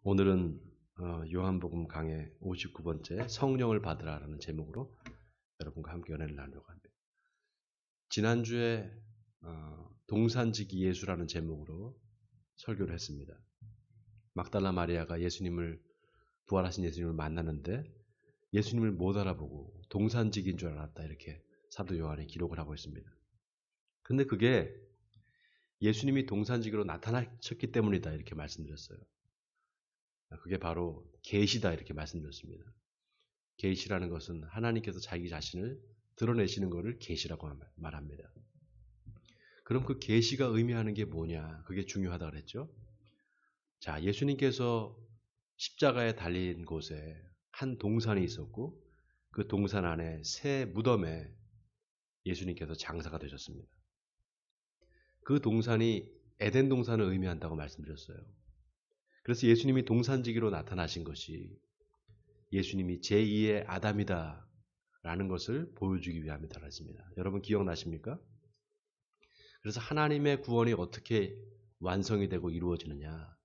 오늘은 요한복음 강의 59번째 성령을 받으라라는 제목으로 여러분과 함께 연애를 나누려고 합니다. 지난주에 동산지기 예수라는 제목으로 설교를 했습니다. 막달라 마리아가 부활하신 예수님을 만나는데 예수님을 못 알아보고 동산지기인 줄 알았다, 이렇게 사도 요한이 기록을 하고 있습니다. 근데 그게 예수님이 동산지기로 나타나셨기 때문이다, 이렇게 말씀드렸어요. 그게 바로 계시다, 이렇게 말씀드렸습니다. 계시라는 것은 하나님께서 자기 자신을 드러내시는 것을 계시라고 말합니다. 그럼 그 계시가 의미하는 게 뭐냐? 그게 중요하다고 그랬죠. 자, 예수님께서 십자가에 달린 곳에 한 동산이 있었고 그 동산 안에 새 무덤에 예수님께서 장사가 되셨습니다. 그 동산이 에덴 동산을 의미한다고 말씀드렸어요. 그래서 예수님이 동산지기로 나타나신 것이 예수님이 제2의 아담이다 라는 것을 보여주기 위함이다 했습니다. 여러분 기억나십니까? 그래서 하나님의 구원이 어떻게 완성이 되고 이루어지느냐?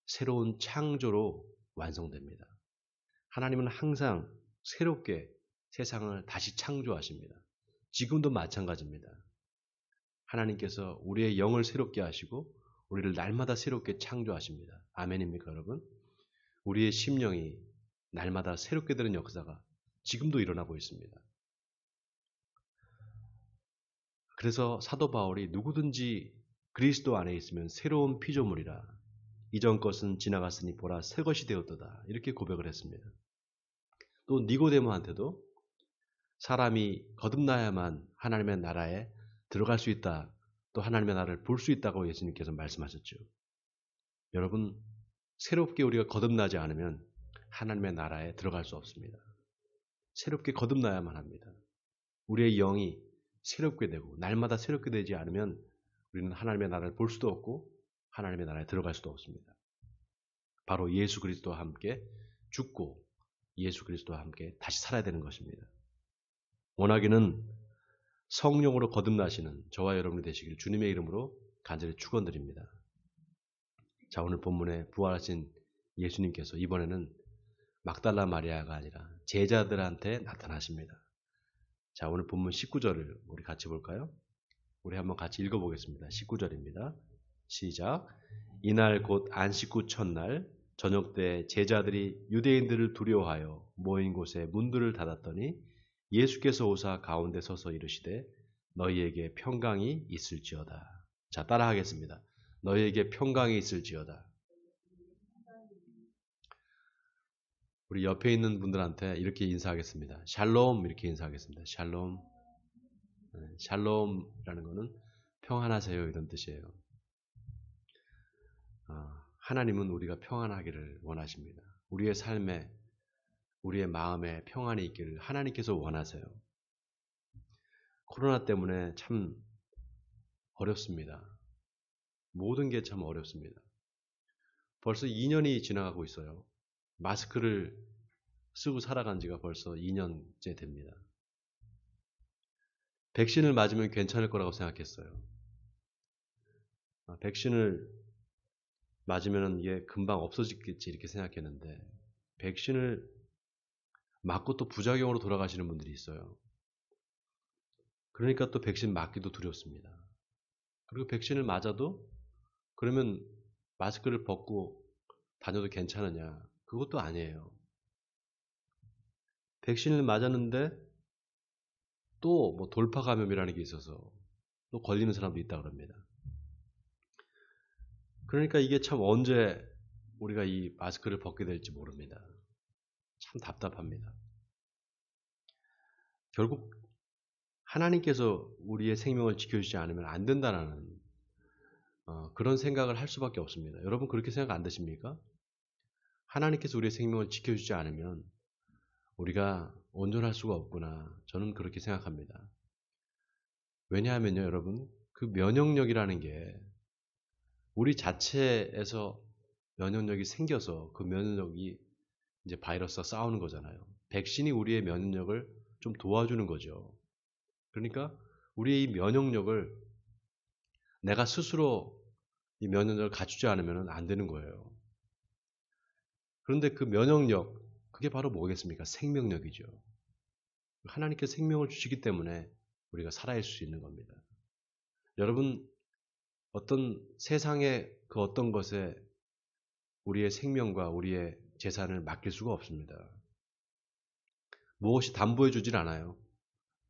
새로운 창조로 완성됩니다. 하나님은 항상 새롭게 세상을 다시 창조하십니다. 지금도 마찬가지입니다. 하나님께서 우리의 영을 새롭게 하시고 우리를 날마다 새롭게 창조하십니다. 아멘입니까, 여러분? 우리의 심령이 날마다 새롭게 되는 역사가 지금도 일어나고 있습니다. 그래서 사도 바울이 누구든지 그리스도 안에 있으면 새로운 피조물이라, 이전 것은 지나갔으니 보라 새 것이 되었도다, 이렇게 고백을 했습니다. 또 니고데모한테도 사람이 거듭나야만 하나님의 나라에 들어갈 수 있다, 또 하나님의 나라를 볼 수 있다고 예수님께서 말씀하셨죠. 여러분, 새롭게 우리가 거듭나지 않으면 하나님의 나라에 들어갈 수 없습니다. 새롭게 거듭나야만 합니다. 우리의 영이 새롭게 되고 날마다 새롭게 되지 않으면 우리는 하나님의 나라를 볼 수도 없고 하나님의 나라에 들어갈 수도 없습니다. 바로 예수 그리스도와 함께 죽고 예수 그리스도와 함께 다시 살아야 되는 것입니다. 원하기는 성령으로 거듭나시는 저와 여러분이 되시길 주님의 이름으로 간절히 축원드립니다. 자, 오늘 본문에 부활하신 예수님께서 이번에는 막달라 마리아가 아니라 제자들한테 나타나십니다. 자, 오늘 본문 19절을 우리 같이 볼까요? 우리 한번 같이 읽어보겠습니다. 19절입니다. 시작. 이날 곧 안식 후 첫날 저녁 때 제자들이 유대인들을 두려워하여 모인 곳에 문들을 닫았더니 예수께서 오사 가운데 서서 이르시되 너희에게 평강이 있을지어다. 자, 따라하겠습니다. 너희에게 평강이 있을지어다. 우리 옆에 있는 분들한테 이렇게 인사하겠습니다. 샬롬, 이렇게 인사하겠습니다. 샬롬. 샬롬이라는 것은 평안하세요, 이런 뜻이에요. 하나님은 우리가 평안하기를 원하십니다. 우리의 삶에, 우리의 마음에 평안이 있기를 하나님께서 원하세요. 코로나 때문에 참 어렵습니다. 모든 게 참 어렵습니다. 벌써 2년이 지나가고 있어요. 마스크를 쓰고 살아간 지가 벌써 2년째 됩니다. 백신을 맞으면 괜찮을 거라고 생각했어요. 백신을 맞으면 이게 금방 없어지겠지, 이렇게 생각했는데 백신을 맞고 또 부작용으로 돌아가시는 분들이 있어요. 그러니까 또 백신 맞기도 두렵습니다. 그리고 백신을 맞아도 그러면 마스크를 벗고 다녀도 괜찮으냐? 그것도 아니에요. 백신을 맞았는데 또 뭐 돌파 감염이라는 게 있어서 또 걸리는 사람도 있다 그럽니다. 그러니까 이게 참 언제 우리가 이 마스크를 벗게 될지 모릅니다. 참 답답합니다. 결국 하나님께서 우리의 생명을 지켜주지 않으면 안 된다는 그런 생각을 할 수밖에 없습니다. 여러분 그렇게 생각 안 드십니까? 하나님께서 우리의 생명을 지켜주지 않으면 우리가 온전할 수가 없구나. 저는 그렇게 생각합니다. 왜냐하면요, 여러분, 그 면역력이라는 게 우리 자체에서 면역력이 생겨서 그 면역력이 이제 바이러스와 싸우는 거잖아요. 백신이 우리의 면역력을 좀 도와주는 거죠. 그러니까 우리의 이 면역력을 내가 스스로 이 면역력을 갖추지 않으면 안 되는 거예요. 그런데 그 면역력, 그게 바로 뭐겠습니까? 생명력이죠. 하나님께서 생명을 주시기 때문에 우리가 살아있을 수 있는 겁니다. 여러분, 어떤 세상의 그 어떤 것에 우리의 생명과 우리의 재산을 맡길 수가 없습니다. 무엇이 담보해 주질 않아요.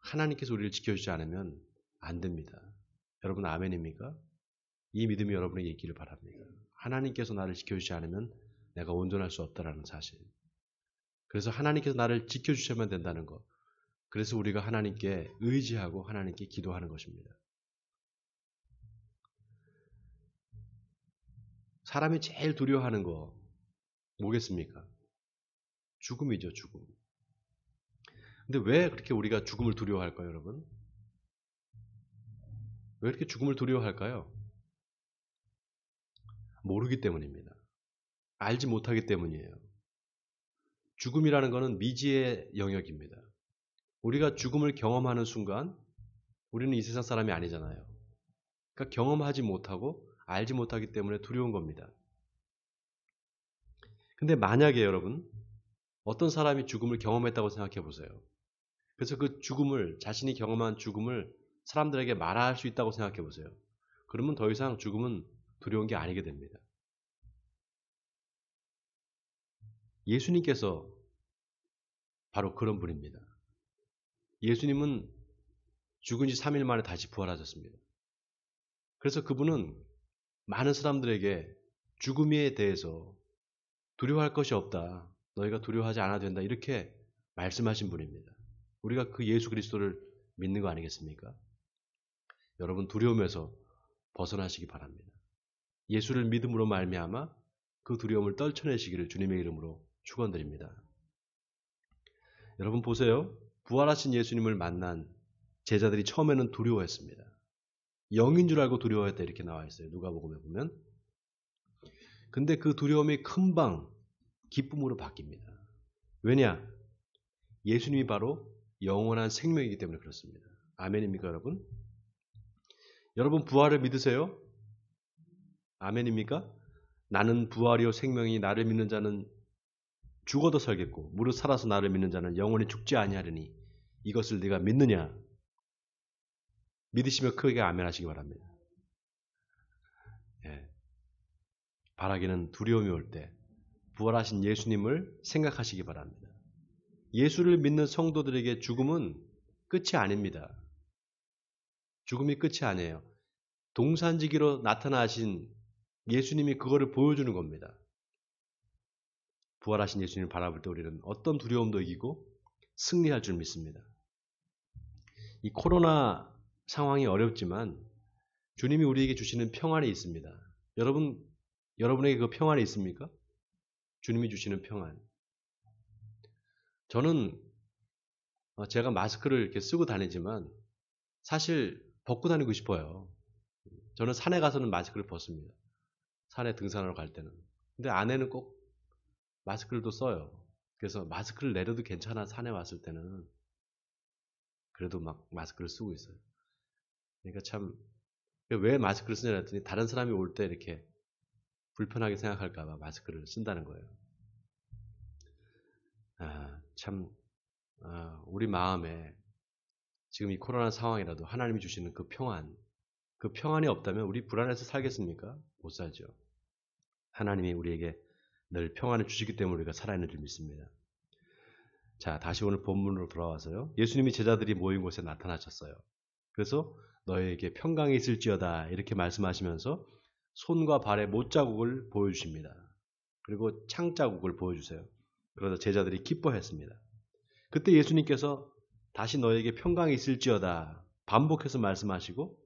하나님께서 우리를 지켜주지 않으면 안 됩니다. 여러분 아멘입니까? 이 믿음이 여러분에게 있기를 바랍니다. 하나님께서 나를 지켜주지 않으면 내가 온전할 수 없다라는 사실. 그래서 하나님께서 나를 지켜주셔야만 된다는 것. 그래서 우리가 하나님께 의지하고 하나님께 기도하는 것입니다. 사람이 제일 두려워하는 거 뭐겠습니까? 죽음이죠, 죽음. 근데 왜 그렇게 우리가 죽음을 두려워할까요, 여러분? 왜 이렇게 죽음을 두려워할까요? 모르기 때문입니다. 알지 못하기 때문이에요. 죽음이라는 것은 미지의 영역입니다. 우리가 죽음을 경험하는 순간 우리는 이 세상 사람이 아니잖아요. 그러니까 경험하지 못하고 알지 못하기 때문에 두려운 겁니다. 근데 만약에 여러분 어떤 사람이 죽음을 경험했다고 생각해 보세요. 그래서 그 죽음을 자신이 경험한 죽음을 사람들에게 말할 수 있다고 생각해 보세요. 그러면 더 이상 죽음은 두려운 게 아니게 됩니다. 예수님께서 바로 그런 분입니다. 예수님은 죽은 지 3일 만에 다시 부활하셨습니다. 그래서 그분은 많은 사람들에게 죽음에 대해서 두려워할 것이 없다. 너희가 두려워하지 않아도 된다. 이렇게 말씀하신 분입니다. 우리가 그 예수 그리스도를 믿는 거 아니겠습니까? 여러분 두려움에서 벗어나시기 바랍니다. 예수를 믿음으로 말미암아 그 두려움을 떨쳐내시기를 주님의 이름으로 축원드립니다. 여러분 보세요. 부활하신 예수님을 만난 제자들이 처음에는 두려워했습니다. 영인 줄 알고 두려워했다 이렇게 나와 있어요. 누가복음에 보면. 근데 그 두려움이 금방 기쁨으로 바뀝니다. 왜냐? 예수님이 바로 영원한 생명이기 때문에 그렇습니다. 아멘입니까 여러분? 여러분 부활을 믿으세요? 아멘입니까? 나는 부활이요 생명이 나를 믿는 자는 죽어도 살겠고 무릇 살아서 나를 믿는 자는 영원히 죽지 아니하리니 이것을 네가 믿느냐? 믿으시면 크게 아멘하시기 바랍니다. 예. 바라기는 두려움이 올 때 부활하신 예수님을 생각하시기 바랍니다. 예수를 믿는 성도들에게 죽음은 끝이 아닙니다. 죽음이 끝이 아니에요. 동산지기로 나타나신 예수님이 그거를 보여주는 겁니다. 부활하신 예수님을 바라볼 때 우리는 어떤 두려움도 이기고 승리할 줄 믿습니다. 이 코로나 상황이 어렵지만 주님이 우리에게 주시는 평안이 있습니다. 여러분에게 그 평안이 있습니까? 주님이 주시는 평안. 저는 제가 마스크를 이렇게 쓰고 다니지만 사실 벗고 다니고 싶어요. 저는 산에 가서는 마스크를 벗습니다. 산에 등산하러 갈 때는. 근데 안에는 꼭 마스크를 또 써요. 그래서 마스크를 내려도 괜찮아 산에 왔을 때는. 그래도 막 마스크를 쓰고 있어요. 그러니까 참 왜 마스크를 쓰냐 했더니 다른 사람이 올 때 이렇게 불편하게 생각할까 봐 마스크를 쓴다는 거예요. 우리 마음에 지금 이 코로나 상황이라도 하나님이 주시는 그 평안이 없다면 우리 불안해서 살겠습니까? 못 살죠. 하나님이 우리에게 늘 평안을 주시기 때문에 우리가 살아있는 줄 믿습니다. 자, 다시 오늘 본문으로 돌아와서요. 예수님이 제자들이 모인 곳에 나타나셨어요. 그래서 너희에게 평강이 있을지어다 이렇게 말씀하시면서 손과 발의 못자국을 보여주십니다. 그리고 창자국을 보여주세요. 그러자 제자들이 기뻐했습니다. 그때 예수님께서 다시 너에게 평강이 있을지어다 반복해서 말씀하시고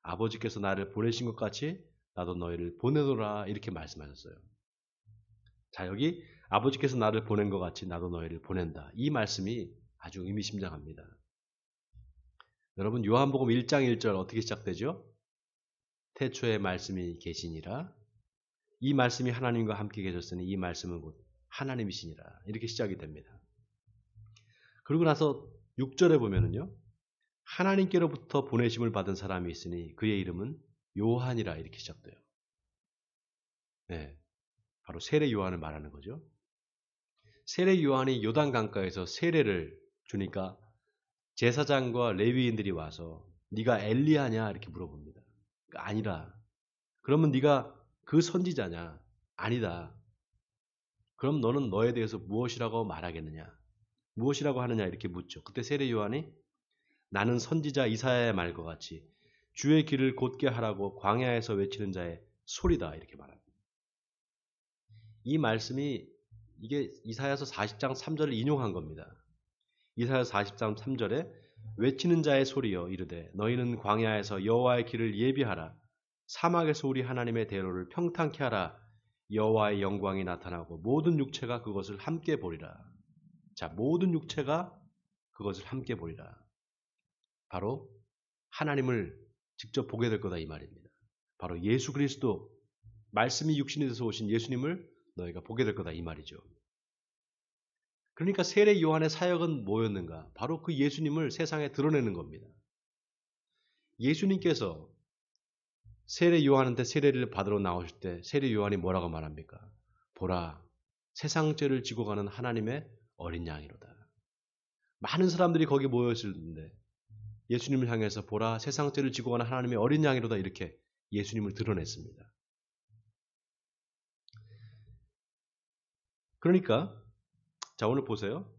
아버지께서 나를 보내신 것 같이 나도 너희를 보내노라 이렇게 말씀하셨어요. 자, 여기 아버지께서 나를 보낸 것 같이 나도 너희를 보낸다. 이 말씀이 아주 의미심장합니다. 여러분 요한복음 1장 1절 어떻게 시작되죠? 태초에 말씀이 계시니라. 이 말씀이 하나님과 함께 계셨으니 이 말씀은 곧 하나님이시니라. 이렇게 시작이 됩니다. 그러고 나서 6절에 보면은요. 하나님께로부터 보내심을 받은 사람이 있으니 그의 이름은 요한이라 이렇게 시작돼요. 네, 바로 세례 요한을 말하는 거죠. 세례 요한이 요단 강가에서 세례를 주니까 제사장과 레위인들이 와서 네가 엘리야냐 이렇게 물어봅니다. 그러니까 아니라. 그러면 네가 그 선지자냐? 아니다. 그럼 너는 너에 대해서 무엇이라고 말하겠느냐? 무엇이라고 하느냐 이렇게 묻죠. 그때 세례 요한이 나는 선지자 이사야의 말과 같이 주의 길을 곧게 하라고 광야에서 외치는 자의 소리다 이렇게 말합니다. 이 말씀이 이게 이사야서 40장 3절을 인용한 겁니다. 이사야서 40장 3절에 외치는 자의 소리여 이르되 너희는 광야에서 여호와의 길을 예비하라 사막에서 우리 하나님의 대로를 평탄케 하라 여호와의 영광이 나타나고 모든 육체가 그것을 함께 보리라. 자, 모든 육체가 그것을 함께 보리라. 바로 하나님을 직접 보게 될 거다 이 말입니다. 바로 예수 그리스도 말씀이 육신이 돼서 오신 예수님을 너희가 보게 될 거다 이 말이죠. 그러니까 세례 요한의 사역은 뭐였는가? 바로 그 예수님을 세상에 드러내는 겁니다. 예수님께서 세례 요한한테 세례를 받으러 나오실 때 세례 요한이 뭐라고 말합니까? 보라, 세상 죄를 지고 가는 하나님의 어린 양이로다. 많은 사람들이 거기 모였는데 예수님을 향해서 보라, 세상 죄를 지고 가는 하나님의 어린 양이로다 이렇게 예수님을 드러냈습니다. 그러니까 자, 오늘 보세요.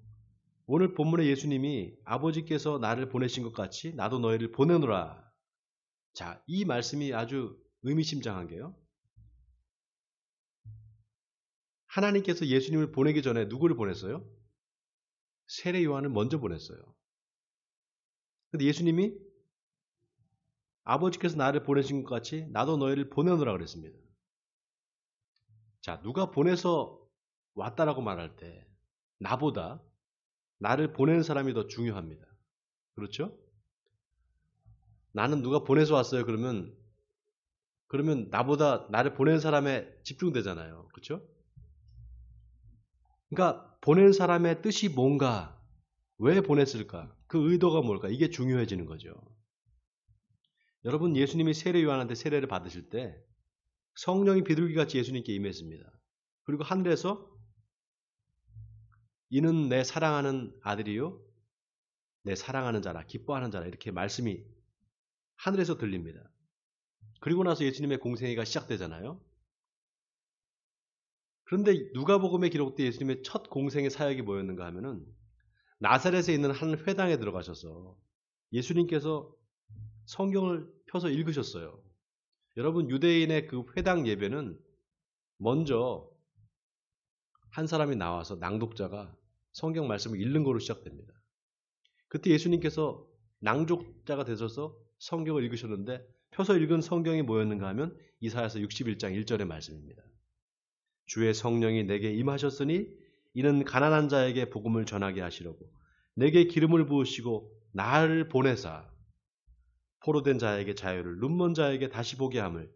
오늘 본문의 예수님이 아버지께서 나를 보내신 것 같이 나도 너희를 보내노라. 자, 이 말씀이 아주 의미심장한 게요. 하나님께서 예수님을 보내기 전에 누구를 보냈어요? 세례 요한을 먼저 보냈어요. 근데 예수님이 아버지께서 나를 보내신 것 같이 나도 너희를 보내노라 그랬습니다. 자, 누가 보내서 왔다라고 말할 때 나보다 나를 보내는 사람이 더 중요합니다. 그렇죠? 나는 누가 보내서 왔어요. 그러면 나보다 나를 보낸 사람에 집중되잖아요. 그렇죠? 그러니까 보낸 사람의 뜻이 뭔가, 왜 보냈을까? 그 의도가 뭘까? 이게 중요해지는 거죠. 여러분, 예수님이 세례 요한한테 세례를 받으실 때 성령이 비둘기같이 예수님께 임했습니다. 그리고 하늘에서 이는 내 사랑하는 아들이요 내 사랑하는 자라 기뻐하는 자라 이렇게 말씀이 하늘에서 들립니다. 그리고 나서 예수님의 공생애가 시작되잖아요. 그런데 누가복음에 기록된 예수님의 첫 공생의 사역이 뭐였는가 하면은 나사렛에 있는 한 회당에 들어가셔서 예수님께서 성경을 펴서 읽으셨어요. 여러분, 유대인의 그 회당 예배는 먼저 한 사람이 나와서 낭독자가 성경 말씀을 읽는 거로 시작됩니다. 그때 예수님께서 낭독자가 되셔서 성경을 읽으셨는데 펴서 읽은 성경이 뭐였는가 하면 이사야서 61장 1절의 말씀입니다. 주의 성령이 내게 임하셨으니 이는 가난한 자에게 복음을 전하게 하시려고 내게 기름을 부으시고 나를 보내사 포로된 자에게 자유를 눈먼 자에게 다시 보게 함을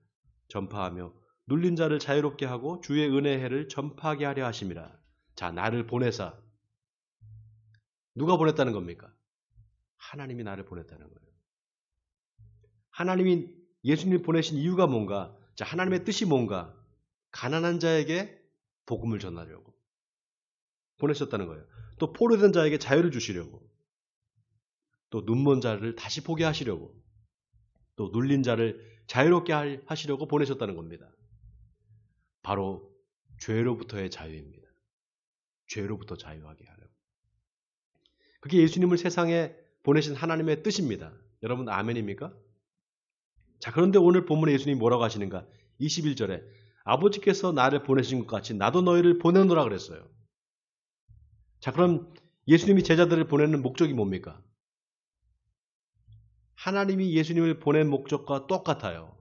전파하며 눌린 자를 자유롭게 하고 주의 은혜의 해를 전파하게 하려 하심이라. 자, 나를 보내사. 누가 보냈다는 겁니까? 하나님이 나를 보냈다는 거예요. 하나님이 예수님을 보내신 이유가 뭔가? 자, 하나님의 뜻이 뭔가? 가난한 자에게 복음을 전하려고 보내셨다는 거예요. 또 포로된 자에게 자유를 주시려고, 또 눈먼 자를 다시 보게 하시려고, 또 눌린 자를 자유롭게 하시려고 보내셨다는 겁니다. 바로 죄로부터의 자유입니다. 죄로부터 자유하게 하려고. 그게 예수님을 세상에 보내신 하나님의 뜻입니다. 여러분 아멘입니까? 자, 그런데 오늘 본문에 예수님이 뭐라고 하시는가? 21절에 아버지께서 나를 보내신 것 같이 나도 너희를 보내노라 그랬어요. 자, 그럼 예수님이 제자들을 보내는 목적이 뭡니까? 하나님이 예수님을 보낸 목적과 똑같아요.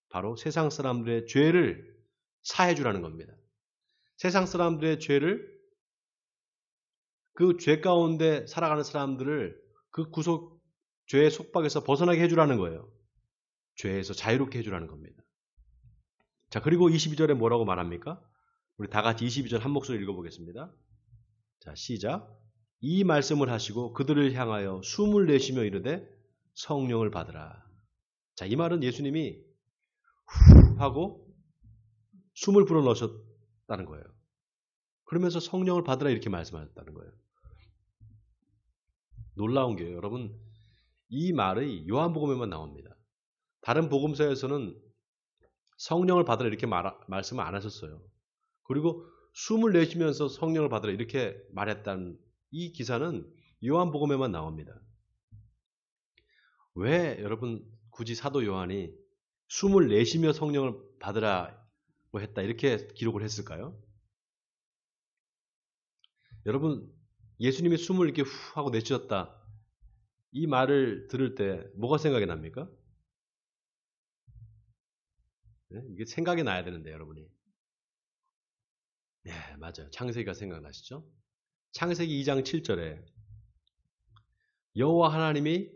바로 세상 사람들의 죄를 사해 주라는 겁니다. 세상 사람들의 죄를, 그 죄 가운데 살아가는 사람들을 그 죄의 속박에서 벗어나게 해주라는 거예요. 죄에서 자유롭게 해주라는 겁니다. 자, 그리고 22절에 뭐라고 말합니까? 우리 다 같이 22절 한 목소리 읽어보겠습니다. 자, 시작. 이 말씀을 하시고 그들을 향하여 숨을 내쉬며 이르되 성령을 받으라. 자, 이 말은 예수님이 후 하고 숨을 불어넣으셨다는 거예요. 그러면서 성령을 받으라 이렇게 말씀하셨다는 거예요. 놀라운 게요. 여러분, 이 말이 요한복음에만 나옵니다. 다른 복음서에서는 성령을 받으라 이렇게 말씀을 안 하셨어요. 그리고 숨을 내쉬면서 성령을 받으라 이렇게 말했다는 이 기사는 요한복음에만 나옵니다. 왜 여러분 굳이 사도 요한이 숨을 내쉬며 성령을 받으라고 했다 이렇게 기록을 했을까요? 여러분 예수님이 숨을 이렇게 후 하고 내쉬었다 이 말을 들을 때 뭐가 생각이 납니까? 네? 이게 생각이 나야 되는데 여러분이. 네, 맞아요. 창세기가 생각나시죠? 창세기 2장 7절에 여호와 하나님이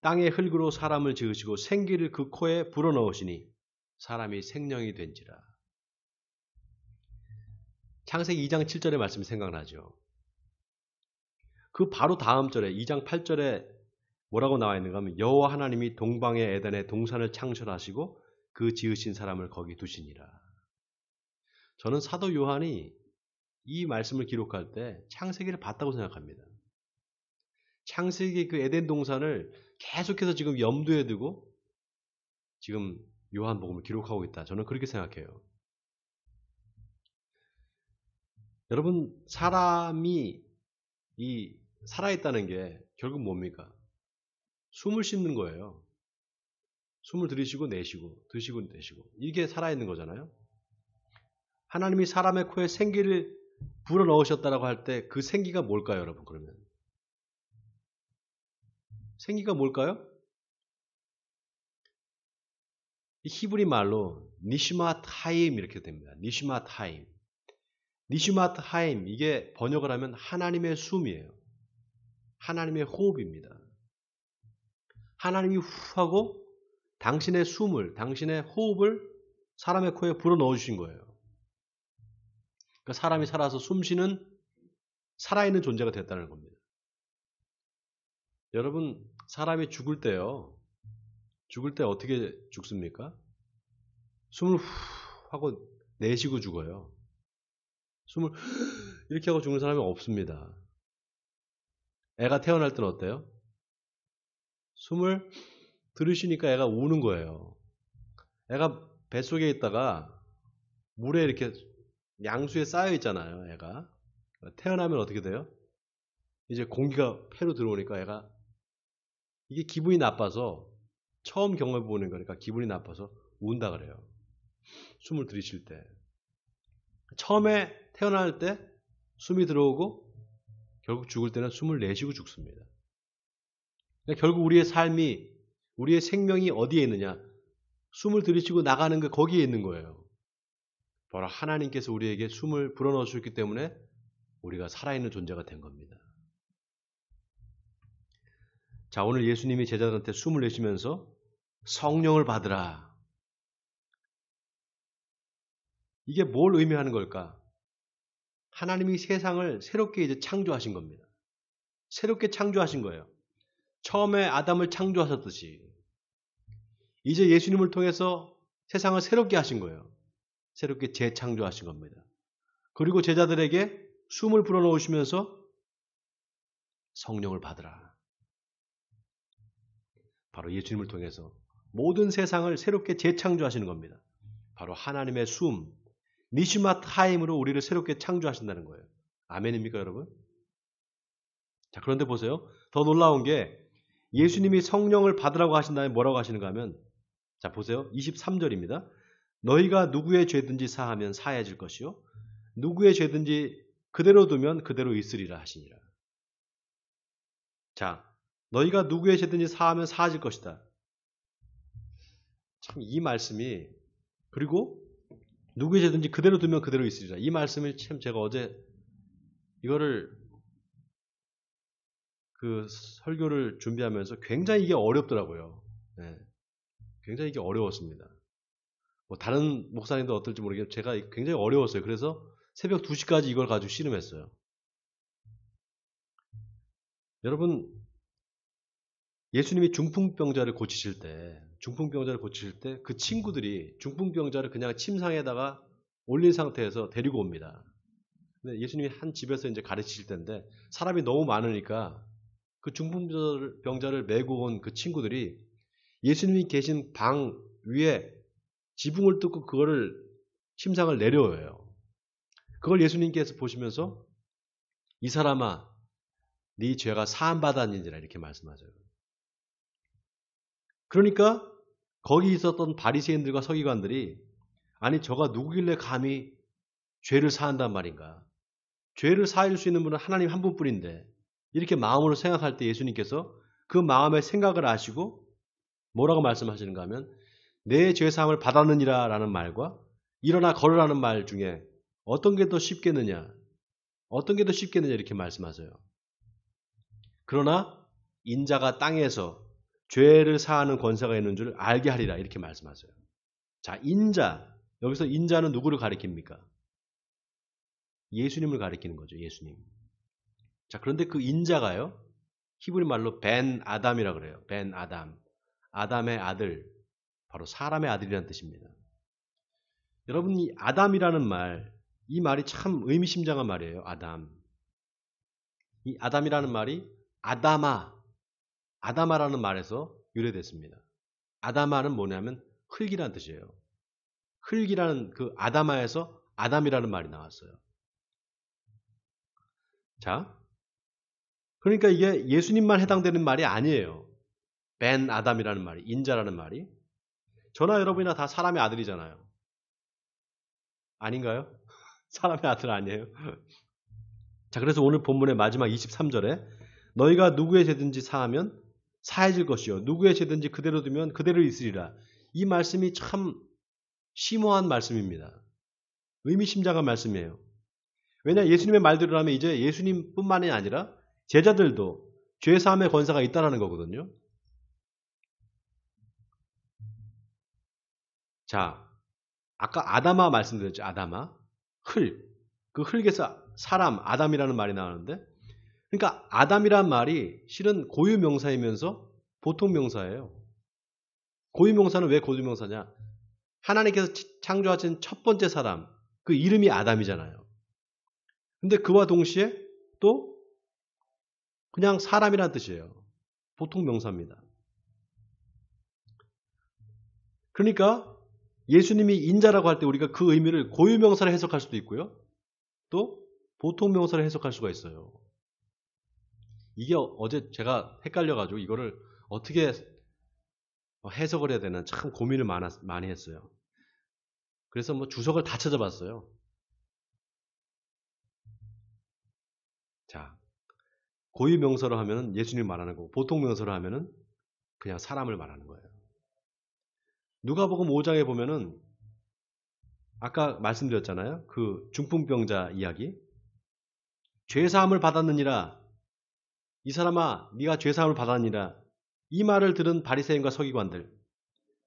땅의 흙으로 사람을 지으시고 생기를 그 코에 불어넣으시니 사람이 생명이 된지라. 창세기 2장 7절의 말씀이 생각나죠. 그 바로 다음 절에 2장 8절에 뭐라고 나와 있는가 하면 여호와 하나님이 동방의 에덴에 동산을 창설하시고 그 지으신 사람을 거기 두시니라. 저는 사도 요한이 이 말씀을 기록할 때 창세기를 봤다고 생각합니다. 창세기 그 에덴 동산을 계속해서 지금 염두에 두고 지금 요한복음을 기록하고 있다. 저는 그렇게 생각해요. 여러분 사람이 이 살아있다는 게 결국 뭡니까? 숨을 쉬는 거예요. 숨을 들이쉬고 내쉬고 드시고 내쉬고 이게 살아있는 거잖아요. 하나님이 사람의 코에 생기를 불어넣으셨다라고 할 때 그 생기가 뭘까요, 여러분? 그러면 생기가 뭘까요? 이 히브리 말로 니시마 타임 이렇게 됩니다. 니시마 타임. 니시마 타임 이게 번역을 하면 하나님의 숨이에요. 하나님의 호흡입니다. 하나님이 후 하고 당신의 숨을, 당신의 호흡을 사람의 코에 불어넣어 주신 거예요. 그러니까 사람이 살아서 숨쉬는 살아있는 존재가 됐다는 겁니다. 여러분 사람이 죽을 때요. 죽을 때 어떻게 죽습니까? 숨을 후 하고 내쉬고 죽어요. 숨을 이렇게 하고 죽는 사람이 없습니다. 애가 태어날 때는 어때요? 숨을 들이쉬니까 애가 우는 거예요. 애가 뱃속에 있다가 물에 이렇게 양수에 쌓여 있잖아요. 애가 태어나면 어떻게 돼요? 이제 공기가 폐로 들어오니까 애가 이게 기분이 나빠서 처음 경험해보는 거니까 기분이 나빠서 운다 그래요. 숨을 들이쉴 때. 처음에 태어날 때 숨이 들어오고 결국 죽을 때는 숨을 내쉬고 죽습니다. 그러니까 결국 우리의 삶이 우리의 생명이 어디에 있느냐? 숨을 들이쉬고 나가는 게 거기에 있는 거예요. 바로 하나님께서 우리에게 숨을 불어넣어 주셨기 때문에 우리가 살아있는 존재가 된 겁니다. 자, 오늘 예수님이 제자들한테 숨을 내쉬면서 성령을 받으라. 이게 뭘 의미하는 걸까? 하나님이 세상을 새롭게 이제 창조하신 겁니다. 새롭게 창조하신 거예요. 처음에 아담을 창조하셨듯이 이제 예수님을 통해서 세상을 새롭게 하신 거예요. 새롭게 재창조하신 겁니다. 그리고 제자들에게 숨을 불어넣으시면서 성령을 받으라. 바로 예수님을 통해서 모든 세상을 새롭게 재창조하시는 겁니다. 바로 하나님의 숨, 니시마 타임으로 우리를 새롭게 창조하신다는 거예요. 아멘입니까, 여러분? 자, 그런데 보세요. 더 놀라운 게 예수님이 성령을 받으라고 하신 다음에 뭐라고 하시는가 하면 자, 보세요. 23절입니다. 너희가 누구의 죄든지 사하면 사해질 것이요 누구의 죄든지 그대로 두면 그대로 있으리라 하시니라. 자, 너희가 누구의 죄든지 사하면 사해질 것이다. 참 이 말씀이 그리고 누구의 죄든지 그대로 두면 그대로 있으리라. 이 말씀을 참 제가 어제 이거를 그 설교를 준비하면서 굉장히 이게 어렵더라고요. 네. 굉장히 이게 어려웠습니다. 뭐 다른 목사님도 어떨지 모르겠는데 제가 굉장히 어려웠어요. 그래서 새벽 2시까지 이걸 가지고 씨름했어요. 여러분 예수님이 중풍병자를 고치실 때 그 친구들이 중풍병자를 그냥 침상에다가 올린 상태에서 데리고 옵니다. 근데 예수님이 한 집에서 이제 가르치실 텐데 사람이 너무 많으니까 그 중풍병자를 메고 온 그 친구들이 예수님이 계신 방 위에 지붕을 뚫고 그거를 침상을 내려와요. 그걸 예수님께서 보시면서 이 사람아 네 죄가 사함받았는지라 이렇게 말씀하셔요. 그러니까 거기 있었던 바리새인들과 서기관들이 아니 저가 누구길래 감히 죄를 사한단 말인가. 죄를 사할 수 있는 분은 하나님 한 분뿐인데 이렇게 마음으로 생각할 때 예수님께서 그 마음의 생각을 아시고 뭐라고 말씀하시는가 하면 내 죄사함을 받았느니라 라는 말과 일어나 걸으라는 말 중에 어떤 게 더 쉽겠느냐 어떤 게 더 쉽겠느냐 이렇게 말씀하세요. 그러나 인자가 땅에서 죄를 사하는 권세가 있는 줄 알게 하리라 이렇게 말씀하세요. 자, 인자. 여기서 인자는 누구를 가리킵니까? 예수님을 가리키는 거죠. 예수님. 자, 그런데 그 인자가요. 히브리 말로 벤 아담이라 그래요. 벤 아담. 아담의 아들. 바로 사람의 아들이라는 뜻입니다. 여러분 이 아담이라는 말, 이 말이 참 의미심장한 말이에요. 아담. 이 아담이라는 말이 아다마라는 말에서 유래됐습니다. 아다마는 뭐냐면 흙이라는 뜻이에요. 흙이라는 그 아다마에서 아담이라는 말이 나왔어요. 자, 그러니까 이게 예수님만 해당되는 말이 아니에요. 벤 아담이라는 말이, 인자라는 말이. 저나 여러분이나 다 사람의 아들이잖아요. 아닌가요? 사람의 아들 아니에요? 자, 그래서 오늘 본문의 마지막 23절에 너희가 누구의 죄든지 사하면 사해질 것이요. 누구의 죄든지 그대로 두면 그대로 있으리라. 이 말씀이 참 심오한 말씀입니다. 의미심장한 말씀이에요. 왜냐 예수님의 말대로 하면 이제 예수님뿐만이 아니라 제자들도 죄사함의 권세가 있다는 거거든요. 자, 아까 아다마 말씀드렸죠. 아다마. 흙. 그 흙에서 사람, 아담이라는 말이 나오는데 그러니까 아담이란 말이 실은 고유명사이면서 보통명사예요. 고유명사는 왜 고유명사냐? 하나님께서 창조하신 첫 번째 사람, 그 이름이 아담이잖아요. 근데 그와 동시에 또 그냥 사람이라는 뜻이에요. 보통명사입니다. 그러니까 예수님이 인자라고 할 때 우리가 그 의미를 고유명사로 해석할 수도 있고요. 또 보통명사로 해석할 수가 있어요. 이게 어제 제가 헷갈려가지고 이거를 어떻게 해석을 해야 되나 참 고민을 많이 했어요. 그래서 뭐 주석을 다 찾아봤어요. 자, 고유명사로 하면은 예수님 말하는 거고 보통명사로 하면은 그냥 사람을 말하는 거예요. 누가복음 5장에 보면은 아까 말씀드렸잖아요. 그 중풍병자 이야기. 죄사함을 받았느니라. 이 사람아 네가 죄사함을 받았느니라. 이 말을 들은 바리새인과 서기관들.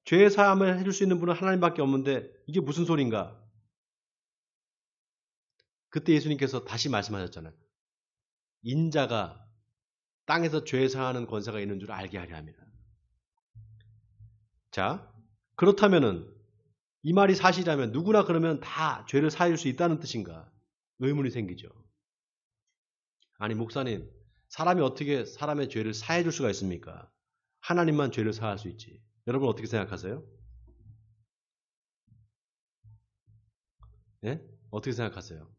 죄사함을 해줄 수 있는 분은 하나님밖에 없는데 이게 무슨 소린가? 그때 예수님께서 다시 말씀하셨잖아요. 인자가 땅에서 죄사하는 권세가 있는 줄 알게 하려 합니다. 자, 그렇다면은 이 말이 사실이라면 누구나 그러면 다 죄를 사할 수 있다는 뜻인가? 의문이 생기죠. 아니 목사님, 사람이 어떻게 사람의 죄를 사해 줄 수가 있습니까? 하나님만 죄를 사할 수 있지. 여러분 어떻게 생각하세요? 예? 어떻게 생각하세요?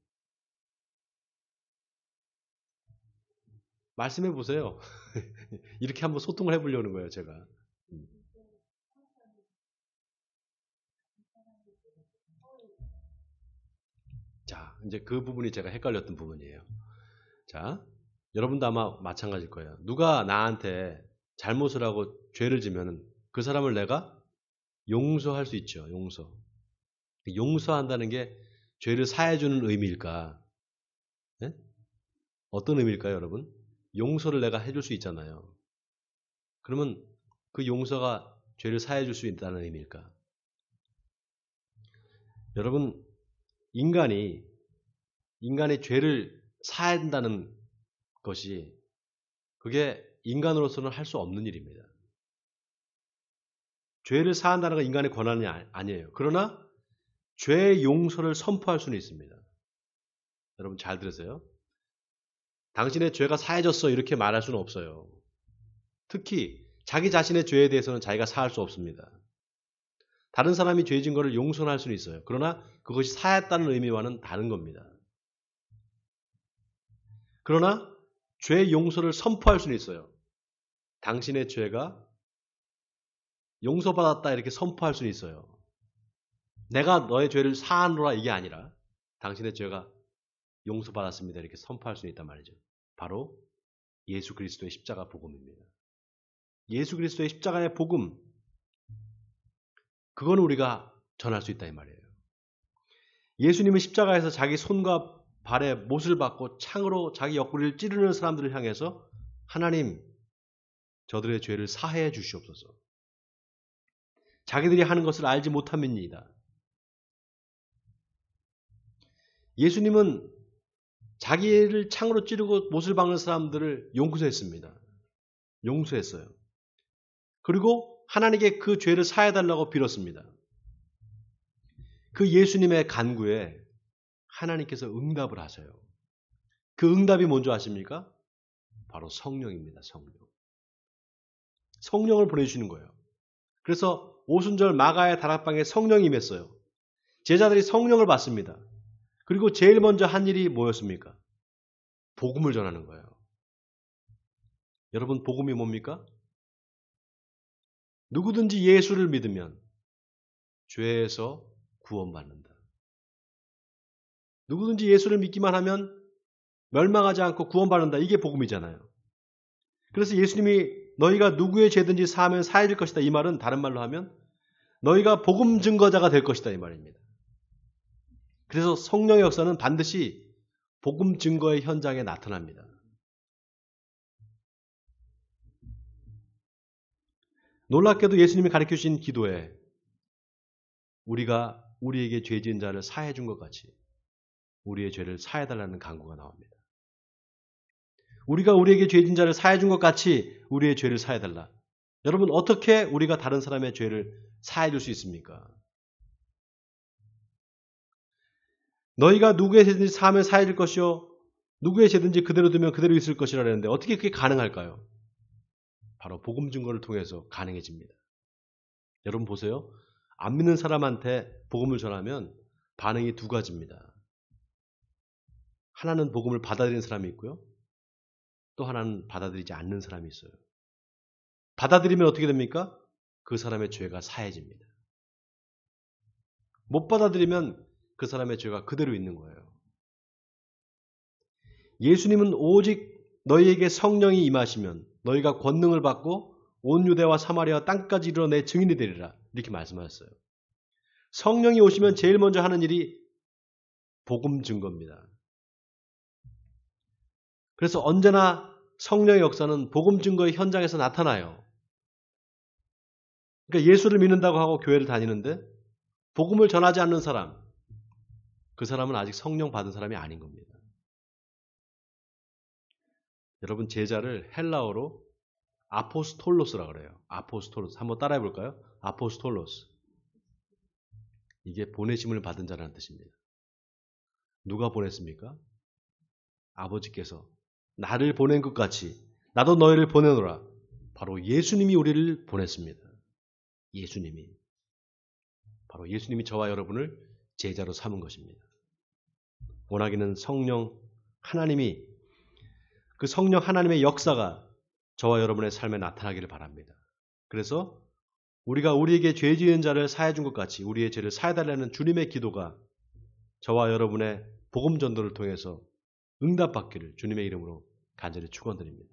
말씀해 보세요. 이렇게 한번 소통을 해보려는 거예요, 제가. 자, 이제 그 부분이 제가 헷갈렸던 부분이에요. 자, 여러분도 아마 마찬가지일 거예요. 누가 나한테 잘못을 하고 죄를 지면은 그 사람을 내가 용서할 수 있죠. 용서. 용서한다는 게 죄를 사해주는 의미일까? 네? 어떤 의미일까요, 여러분? 용서를 내가 해줄 수 있잖아요. 그러면 그 용서가 죄를 사해줄 수 있다는 의미일까? 여러분, 인간이 죄를 사해야 한다는 것이 그게 인간으로서는 할 수 없는 일입니다. 죄를 사한다는 건 인간의 권한이 아니에요. 그러나 죄의 용서를 선포할 수는 있습니다. 여러분 잘 들으세요. 당신의 죄가 사해졌어 이렇게 말할 수는 없어요. 특히 자기 자신의 죄에 대해서는 자기가 사할 수 없습니다. 다른 사람이 죄 진 거를 용서할 수는 있어요. 그러나 그것이 사했다는 의미와는 다른 겁니다. 그러나 죄 용서를 선포할 수는 있어요. 당신의 죄가 용서받았다 이렇게 선포할 수는 있어요. 내가 너의 죄를 사하노라 이게 아니라 당신의 죄가 용서받았습니다 이렇게 선포할 수는 있단 말이죠. 바로 예수 그리스도의 십자가 복음입니다. 예수 그리스도의 십자가의 복음, 그건 우리가 전할 수 있다 이 말이에요. 예수님은 십자가에서 자기 손과 발에 못을 박고 창으로 자기 옆구리를 찌르는 사람들을 향해서 하나님, 저들의 죄를 사해 주시옵소서. 자기들이 하는 것을 알지 못함이니이다. 예수님은 자기를 창으로 찌르고 못을 박는 사람들을 용서했습니다. 용서했어요. 그리고 하나님께 그 죄를 사해달라고 빌었습니다. 그 예수님의 간구에 하나님께서 응답을 하셔요. 그 응답이 뭔지 아십니까? 바로 성령입니다. 성령. 성령을 보내주시는 거예요. 그래서 오순절 마가의 다락방에 성령이 임했어요. 제자들이 성령을 받습니다. 그리고 제일 먼저 한 일이 뭐였습니까? 복음을 전하는 거예요. 여러분 복음이 뭡니까? 누구든지 예수를 믿으면 죄에서 구원받는다. 누구든지 예수를 믿기만 하면 멸망하지 않고 구원받는다. 이게 복음이잖아요. 그래서 예수님이 너희가 누구의 죄든지 사하면 사해질 것이다. 이 말은 다른 말로 하면 너희가 복음 증거자가 될 것이다. 이 말입니다. 그래서 성령의 역사는 반드시 복음 증거의 현장에 나타납니다. 놀랍게도 예수님이 가르쳐주신 기도에 우리가 우리에게 죄 지은 자를 사해 준 것 같이 우리의 죄를 사해달라는 간구가 나옵니다. 우리가 우리에게 죄 지은 자를 사해 준 것 같이 우리의 죄를 사해달라. 여러분 어떻게 우리가 다른 사람의 죄를 사해 줄 수 있습니까? 너희가 누구의 죄든지 사하면 사해 줄 것이요 누구의 죄든지 그대로 두면 그대로 있을 것이라 그랬는데 어떻게 그게 가능할까요? 바로 복음 증거를 통해서 가능해집니다. 여러분 보세요. 안 믿는 사람한테 복음을 전하면 반응이 두 가지입니다. 하나는 복음을 받아들이는 사람이 있고요. 또 하나는 받아들이지 않는 사람이 있어요. 받아들이면 어떻게 됩니까? 그 사람의 죄가 사해집니다. 못 받아들이면 그 사람의 죄가 그대로 있는 거예요. 예수님은 오직 너희에게 성령이 임하시면 너희가 권능을 받고 온 유대와 사마리아 땅까지 이르러 내 증인이 되리라. 이렇게 말씀하셨어요. 성령이 오시면 제일 먼저 하는 일이 복음 증거입니다. 그래서 언제나 성령의 역사는 복음 증거의 현장에서 나타나요. 그러니까 예수를 믿는다고 하고 교회를 다니는데 복음을 전하지 않는 사람, 그 사람은 아직 성령 받은 사람이 아닌 겁니다. 여러분 제자를 헬라어로 아포스톨로스라고 그래요. 아포스톨로스. 한번 따라해 볼까요? 아포스톨로스. 이게 보내심을 받은 자라는 뜻입니다. 누가 보냈습니까? 아버지께서 나를 보낸 것 같이 나도 너희를 보내노라. 바로 예수님이 우리를 보냈습니다. 예수님이. 바로 예수님이 저와 여러분을 제자로 삼은 것입니다. 원하기는 성령 하나님이 그 성령 하나님의 역사가 저와 여러분의 삶에 나타나기를 바랍니다. 그래서 우리가 우리에게 죄 지은 자를 사해 준 것 같이 우리의 죄를 사해달라는 주님의 기도가 저와 여러분의 복음 전도를 통해서 응답받기를 주님의 이름으로 간절히 축원드립니다.